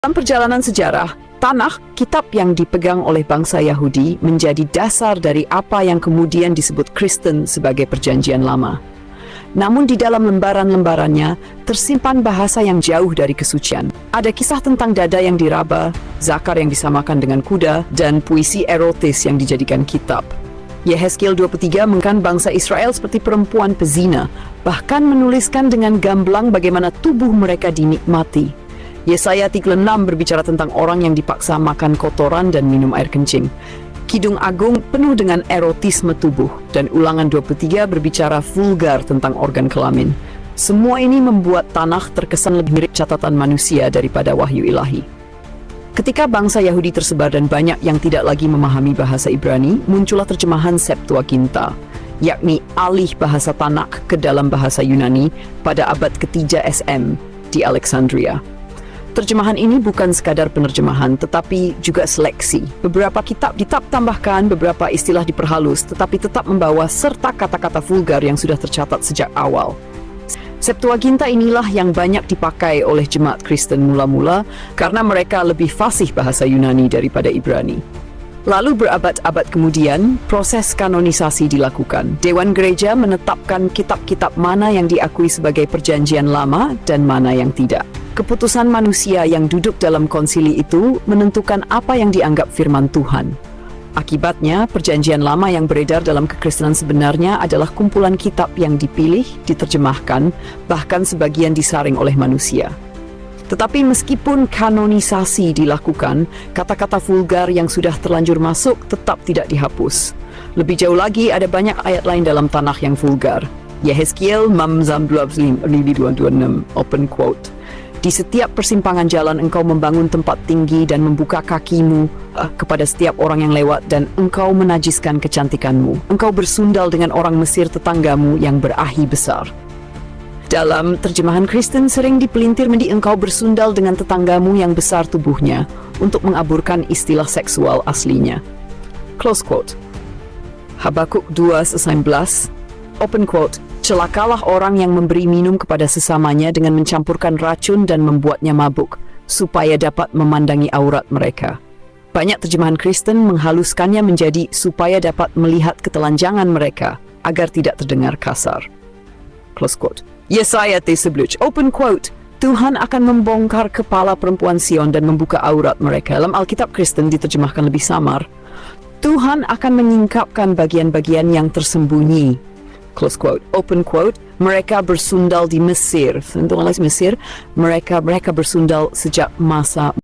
Dalam perjalanan sejarah, Tanakh, kitab yang dipegang oleh bangsa Yahudi, menjadi dasar dari apa yang kemudian disebut Kristen sebagai Perjanjian Lama. Namun di dalam lembaran-lembarannya, tersimpan bahasa yang jauh dari kesucian. Ada kisah tentang dada yang diraba, zakar yang disamakan dengan kuda, dan puisi erotis yang dijadikan kitab. Yehezkiel 23 mengkan bangsa Israel seperti perempuan pezina, bahkan menuliskan dengan gamblang bagaimana tubuh mereka dinikmati. Yesaya 36 berbicara tentang orang yang dipaksa makan kotoran dan minum air kencing. Kidung Agung penuh dengan erotisme tubuh, dan Ulangan 23 berbicara vulgar tentang organ kelamin. Semua ini membuat Tanakh terkesan lebih mirip catatan manusia daripada wahyu ilahi. Ketika bangsa Yahudi tersebar dan banyak yang tidak lagi memahami bahasa Ibrani, muncullah terjemahan Septuaginta, yakni alih bahasa Tanakh ke dalam bahasa Yunani pada abad ke-3 SM di Alexandria. Terjemahan ini bukan sekadar penerjemahan, tetapi juga seleksi. Beberapa kitab ditambahkan, beberapa istilah diperhalus, tetapi tetap membawa serta kata-kata vulgar yang sudah tercatat sejak awal. Septuaginta inilah yang banyak dipakai oleh jemaat Kristen mula-mula karena mereka lebih fasih bahasa Yunani daripada Ibrani. Lalu berabad-abad kemudian, proses kanonisasi dilakukan. Dewan Gereja menetapkan kitab-kitab mana yang diakui sebagai Perjanjian Lama dan mana yang tidak. Keputusan manusia yang duduk dalam konsili itu menentukan apa yang dianggap firman Tuhan. Akibatnya, Perjanjian Lama yang beredar dalam kekristenan sebenarnya adalah kumpulan kitab yang dipilih, diterjemahkan, bahkan sebagian disaring oleh manusia. Tetapi meskipun kanonisasi dilakukan, kata-kata vulgar yang sudah terlanjur masuk tetap tidak dihapus. Lebih jauh lagi, ada banyak ayat lain dalam Tanakh yang vulgar. Yehezkiel 12:26, open quote. Di setiap persimpangan jalan engkau membangun tempat tinggi dan membuka kakimu kepada setiap orang yang lewat, dan engkau menajiskan kecantikanmu. Engkau bersundal dengan orang Mesir tetanggamu yang berahi besar. Dalam terjemahan Kristen sering dipelintir menjadi engkau bersundal dengan tetanggamu yang besar tubuhnya untuk mengaburkan istilah seksual aslinya. Close quote. Habakuk 2:19, open quote. Celakalah orang yang memberi minum kepada sesamanya dengan mencampurkan racun dan membuatnya mabuk, supaya dapat memandangi aurat mereka. Banyak terjemahan Kristen menghaluskannya menjadi supaya dapat melihat ketelanjangan mereka, agar tidak terdengar kasar. Close quote. Yesaya 11, open quote. Tuhan akan membongkar kepala perempuan Sion dan membuka aurat mereka. Dalam Alkitab Kristen diterjemahkan lebih samar. Tuhan akan menyingkapkan bagian-bagian yang tersembunyi. Close quote. Open quote. Mereka bersundal di Mesir. Tentu Mesir. Mereka bersundal sejak masa